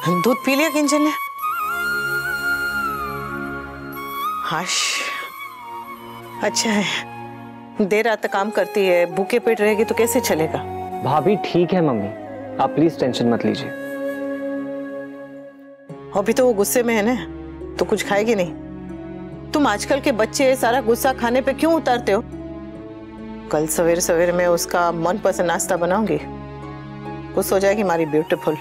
दूध पी लिया किंजल ने? हाश, अच्छा है, देर रात तक काम करती है, भूखे पेट रहेगी तो कैसे चलेगा। भाभी ठीक है मम्मी, आप प्लीज टेंशन मत लीजिए। अभी तो वो गुस्से में है ना, तो कुछ खाएगी नहीं। तुम आजकल के बच्चे सारा गुस्सा खाने पे क्यों उतारते हो? कल सवेरे सवेरे मैं उसका मनपसंद नाश्ता बनाऊंगी, खुश हो जाएगी हमारी ब्यूटीफुल।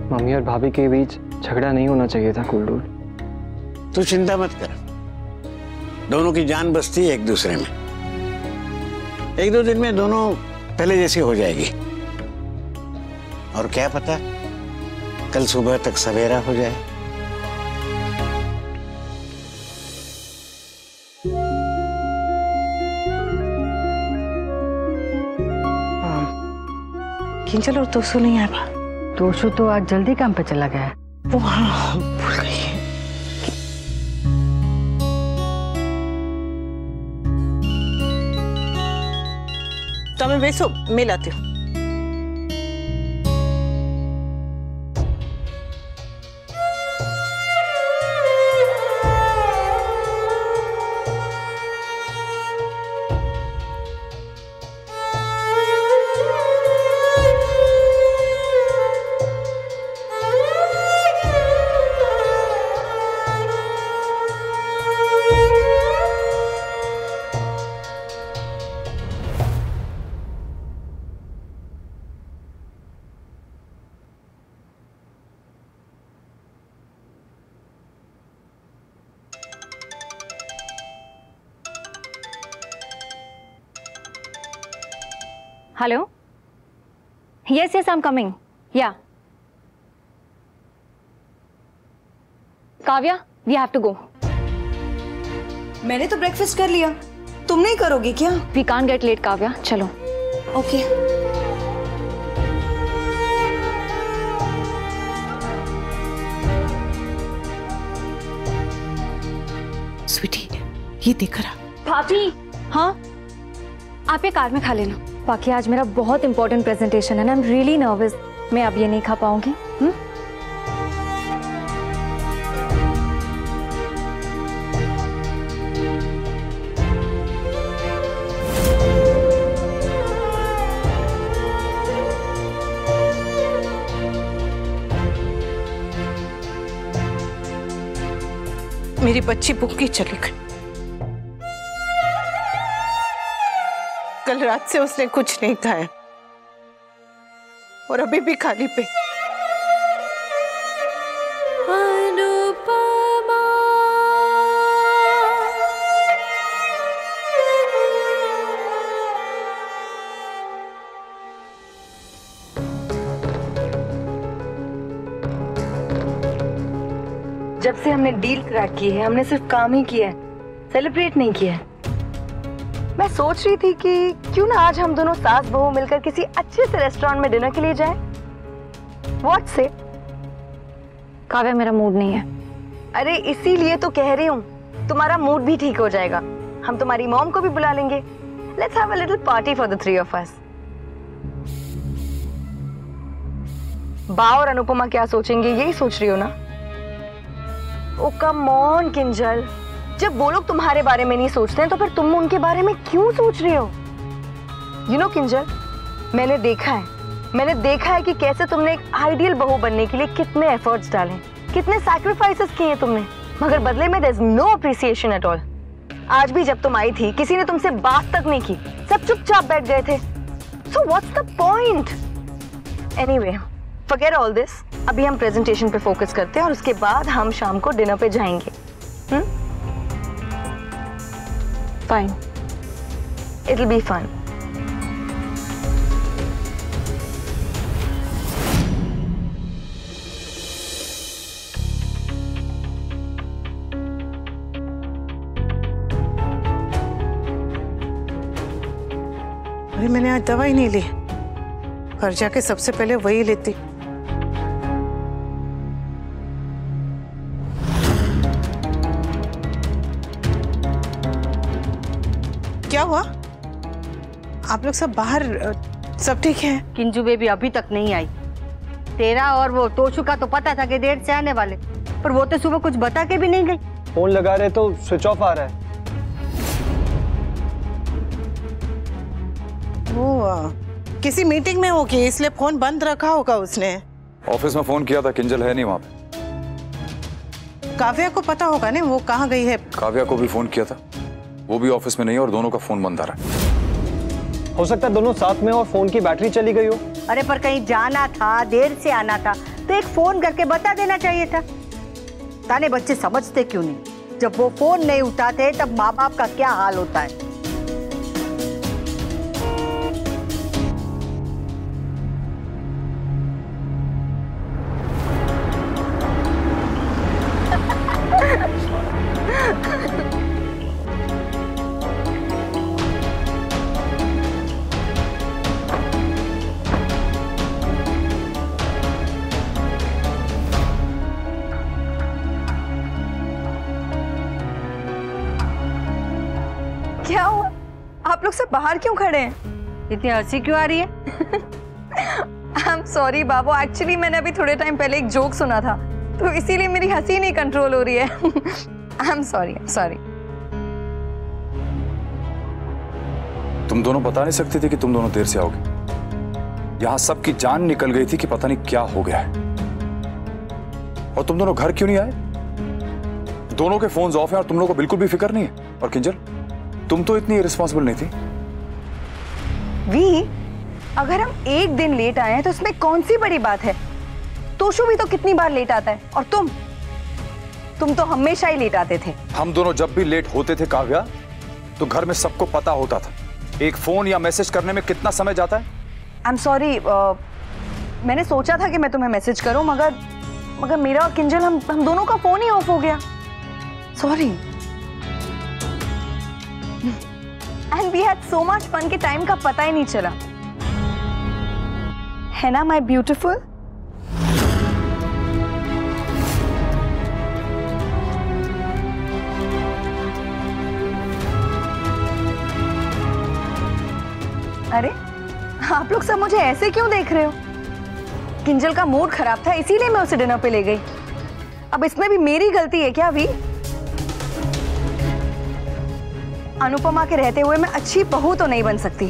मम्मी और भाभी के बीच झगड़ा नहीं होना चाहिए था कुलडूल। तू चिंता मत कर, दोनों की जान बसती है एक दूसरे में। एक दो दिन में दोनों पहले जैसी हो जाएगी, और क्या पता कल सुबह तक सवेरा हो जाए। किंजल और तोसू नहीं आया? तोशु तो आज जल्दी काम पे चला गया है। वो हाँ, भूल गई। तो मैं बेसो मैं लाती हूँ। Hello? Yes, I'm coming. Yeah. Kavya, we have to go. मैंने तो ब्रेकफास्ट कर लिया, तुम नहीं करोगी क्या? We can't get late, Kavya. चलो. Okay. स्वीटी, ये देख रहा। भाभी, हाँ? आप ये कार में खा लेना। बाकी आज मेरा बहुत इंपॉर्टेंट प्रेजेंटेशन है ना, आई एम रियली नर्वस। मैं अब ये नहीं खा पाऊंगी। मेरी बच्ची भूखी चली गई। कल रात से उसने कुछ नहीं खाया और अभी भी खाली पे। जब से हमने डील क्रैक की है, हमने सिर्फ काम ही किया है, सेलिब्रेट नहीं किया है। मैं सोच रही थी कि क्यों ना आज हम दोनों सास बहू मिलकर किसी अच्छे से रेस्टोरेंट में डिनर के लिए जाएं? व्हाट से? काव्या, मेरा मूड नहीं है। अरे इसीलिए तो कह रही हूँ, तुम्हारा मूड भी ठीक हो जाएगा। हम तुम्हारी मॉम को भी बुला लेंगे। Let's have a little party for the three of us. बा और अनुपमा क्या सोचेंगे, यही सोच रही हो ना? ओ कम ऑन किंजल, जब वो लोग तुम्हारे बारे में नहीं सोचते हैं तो फिर तुम उनके बारे में क्यों सोच रहे हो? यू नो किंजल, मैंने देखा है कि कैसे तुमने एक आइडियल बहू बनने के लिए कितने एफर्ट्स डाले, कितने सैक्रिफाइसेस किए तुमने, मगर बदले में there is no appreciation at all. आज भी जब तुम आई थी, किसी ने तुमसे बात तक नहीं की, सब चुपचाप बैठ गए थे। So what's the point? Anyway, forget all this. अभी हम प्रेजेंटेशन पे फोकस करते हैं और उसके बाद हम शाम को डिनर पे जाएंगे। Fine, it'll be fun. अरे मैंने आज दवाई नहीं ली, घर जाके सबसे पहले वही लेती। क्या हुआ? आप लोग सब बाहर सब ठीक है? किंजू बेबी अभी तक नहीं आई। तेरा और वो तोशु का तो पता था कि देर से आने वाले, पर वो तो सुबह कुछ बता के भी नहीं गई। फोन लगा रहे तो स्विच ऑफ आ रहा है। वो किसी मीटिंग में होगी इसलिए फोन बंद रखा होगा उसने। ऑफिस में फोन किया था, किंजल है नहीं वहां पे। काव्या को पता होगा ना वो कहाँ गई है। काव्या को भी फोन किया था, वो भी ऑफिस में नहीं है और दोनों का फोन बंद आ रहा है। हो सकता है दोनों साथ में और फोन की बैटरी चली गई हो। अरे पर कहीं जाना था, देर से आना था तो एक फोन करके बता देना चाहिए था। ताने बच्चे समझते क्यों नहीं? जब वो फोन नहीं उठाते तब माँ बाप का क्या हाल होता है। क्या हुआ? आप लोग सब बाहर क्यों खड़े हैं? इतनी हंसी क्यों आ रही है? I am sorry Babu, actually मैंने अभी थोड़े टाइम पहले एक जोक सुना था तो इसीलिए मेरी हंसी नहीं कंट्रोल हो रही है। I am sorry. तुम दोनों बता नहीं सकते थे कि तुम दोनों देर से आओगे। यहां सबकी जान निकल गई थी कि पता नहीं क्या हो गया है। और तुम दोनों घर क्यों नहीं आए? दोनों के फोन्स ऑफ हैं और तुम लोगों को बिल्कुल भी फिक्र नहीं है। और किंजल, तुम तो इतनी रिस्पॉन्सिबल नहीं थी। वी, अगर हम एक दिन लेट आए हैं तो इसमें कौन सी बड़ी बात है? तोशु भी तो कितनी बार लेट आता है, और तुम तो हमेशा ही लेट आते थे। हम दोनों जब भी लेट होते थे काव्या, तो घर में सबको पता होता था एक फोन या मैसेज करने में कितना समय जाता है। आई एम सॉरी, मैंने सोचा था कि मैं तुम्हें मैसेज करूं, मगर मेरा और किंजल हम दोनों का फोन ही ऑफ हो गया। Sorry. And we had so much fun कि टाइम का पता ही नहीं चला, है ना माय ब्यूटीफुल? अरे आप लोग सब मुझे ऐसे क्यों देख रहे हो? किंजल का मूड खराब था इसीलिए मैं उसे डिनर पे ले गई। अब इसमें भी मेरी गलती है क्या? भी अनुपमा के रहते हुए मैं अच्छी बहू तो नहीं बन सकती,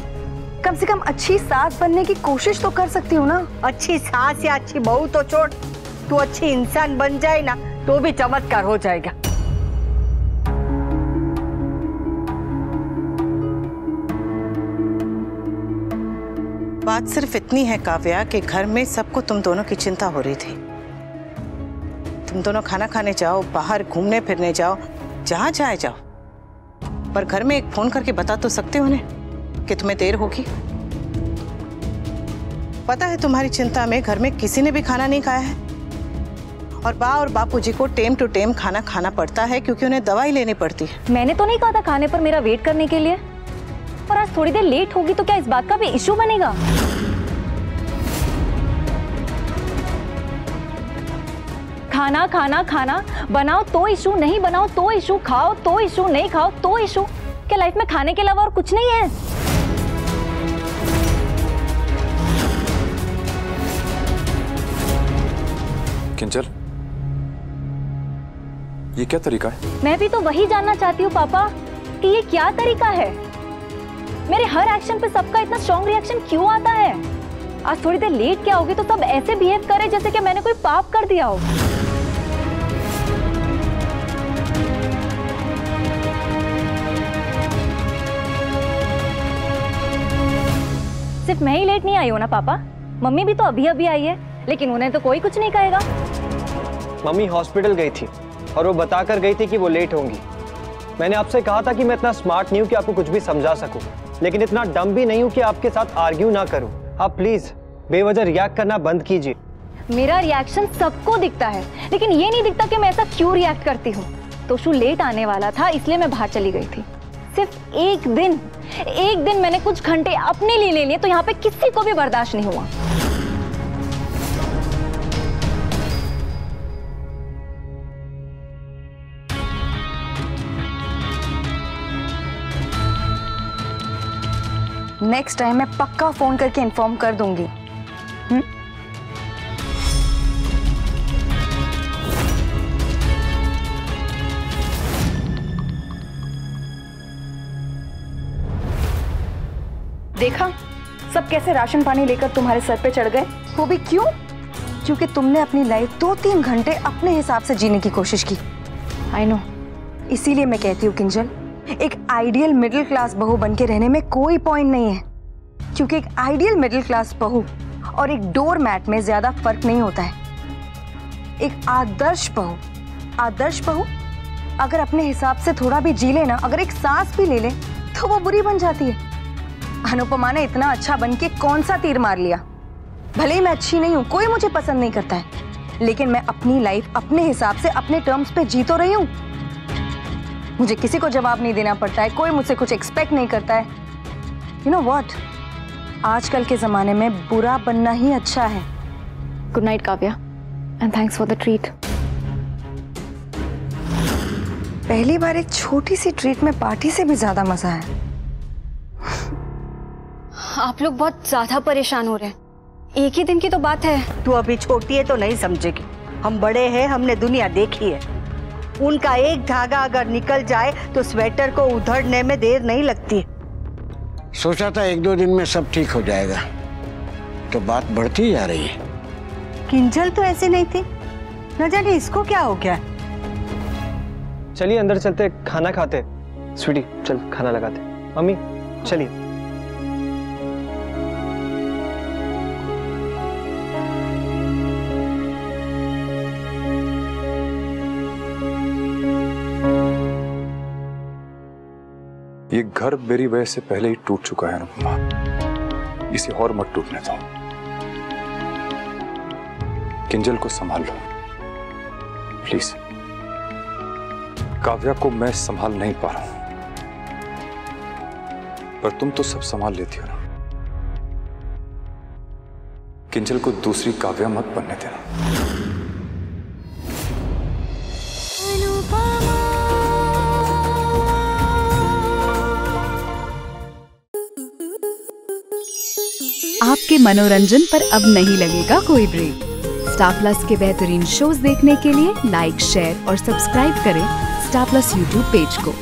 कम से कम अच्छी सास बनने की कोशिश तो कर सकती हूँ ना। अच्छी सास या अच्छी बहू तो छोड़, तू अच्छी इंसान बन जाए ना तो भी चमत्कार हो जाएगा। बात सिर्फ इतनी है काव्या कि घर में सबको तुम दोनों की चिंता हो रही थी। तुम दोनों खाना खाने जाओ, बाहर घूमने फिरने जाओ, जहां चाहे जाओ, पर घर में एक फोन करके बता तो सकते हो उन्हें कि तुम्हें देर होगी। पता है तुम्हारी चिंता में घर में किसी ने भी खाना नहीं खाया है, और बा और बापूजी को टेम टू टेम खाना खाना पड़ता है क्योंकि उन्हें दवाई लेनी पड़ती है। मैंने तो नहीं कहा था खाने पर मेरा वेट करने के लिए, और आज थोड़ी देर लेट होगी तो क्या इस बात का भी इशू बनेगा? खाना खाना खाना, बनाओ तो इशू, नहीं बनाओ तो इशू, खाओ तो इशू, नहीं खाओ तो इशू। क्या लाइफ में खाने के अलावा और कुछ नहीं है? किंजल, ये क्या तरीका है? मैं भी तो वही जानना चाहती हूँ पापा कि ये क्या तरीका है। मेरे हर एक्शन पे सबका इतना स्ट्रॉन्ग रिएक्शन क्यों आता है? आज थोड़ी देर लेट क्या होगी तो सब ऐसे बिहेव करे जैसे कि मैंने कोई पाप कर दिया हो। सिर्फ मैं ही लेट नहीं आई हूँ ना पापा, मम्मी भी तो अभी अभी आई है, लेकिन उन्हें तो कोई कुछ नहीं कहेगा। मम्मी हॉस्पिटल गई थी और वो बताकर गई थी कि वो लेट होंगी। मैंने आपसे कहा था कि मैं इतना स्मार्ट नहीं हूँ कि आपको कुछ भी समझा सकूं, लेकिन इतना डम भी नहीं हूँ कि आपके साथ आर्ग्यू ना करूं। आप प्लीज बेवजह रिएक्ट करना बंद कीजिए। मेरा रिएक्शन सबको दिखता है, लेकिन ये नहीं दिखता कि मैं ऐसा क्यों रिएक्ट करती हूँ। तोशु लेट आने वाला था इसलिए मैं बाहर चली गई थी। सिर्फ एक दिन मैंने कुछ घंटे अपने लिए ले लिए तो यहाँ पे किसी को भी बर्दाश्त नहीं हुआ। नेक्स्ट टाइम मैं पक्का फोन करके इन्फॉर्म कर दूंगी। देखा सब कैसे राशन पानी लेकर तुम्हारे सर पे चढ़ गए, वो भी क्यों? क्योंकि तुमने अपनी लाइफ 2-3 घंटे अपने हिसाब से जीने की कोशिश की। आई नो, इसीलिए मैं कहती हूँ किंजल, एक आइडियल मिडिल क्लास बहू बनके रहने में कोई पॉइंट नहीं है, क्योंकि एक आइडियल मिडिल क्लास बहू और एक डोर मैट में ज्यादा फर्क नहीं होता है। एक आदर्श बहू अगर अपने हिसाब से थोड़ा भी जी ले ना, अगर एक सांस भी ले ले, तो वो बुरी बन जाती है। अनुपमा ने इतना अच्छा बन के कौन सा तीर मार लिया? भले ही मैं अच्छी नहीं हूं, कोई मुझे पसंद नहीं करता है, लेकिन मैं अपनी लाइफ अपने हिसाब से अपने टर्म्स पे जी तो रही हूं। मुझे किसी को जवाब नहीं देना पड़ता है, कोई मुझसे कुछ एक्सपेक्ट नहीं करता है। यू नो व्हाट, आजकल के जमाने में बुरा बनना ही अच्छा है। Good night Kavya, and thanks for the treat. पहली बार एक छोटी सी ट्रीट में पार्टी से भी ज्यादा मजा है। आप लोग बहुत ज्यादा परेशान हो रहे हैं, एक ही दिन की तो बात है। तू अभी छोटी है तो नहीं समझेगी, हम बड़े हैं, हमने दुनिया देखी है। उनका एक धागा अगर निकल जाए तो स्वेटर को उधड़ने में देर नहीं लगती। सोचा था 1-2 दिन में सब ठीक हो जाएगा, तो बात बढ़ती जा रही है। किंजल तो ऐसी नहीं थी, न जाने इसको क्या हो गया। चलिए अंदर चलते, खाना खाते। स्वीटी चल खाना लगाते। मम्मी चलिए। ये घर मेरी वजह से पहले ही टूट चुका है अनुपमा, इसे और मत टूटने दो। किंजल को संभाल लो प्लीज। काव्या को मैं संभाल नहीं पा रहा हूं, पर तुम तो सब संभाल लेती हो ना। किंजल को दूसरी काव्या मत बनने देना। आपके मनोरंजन पर अब नहीं लगेगा कोई ब्रेक। स्टार प्लस के बेहतरीन शोज देखने के लिए लाइक, शेयर और सब्सक्राइब करें स्टार प्लस यूट्यूब पेज को।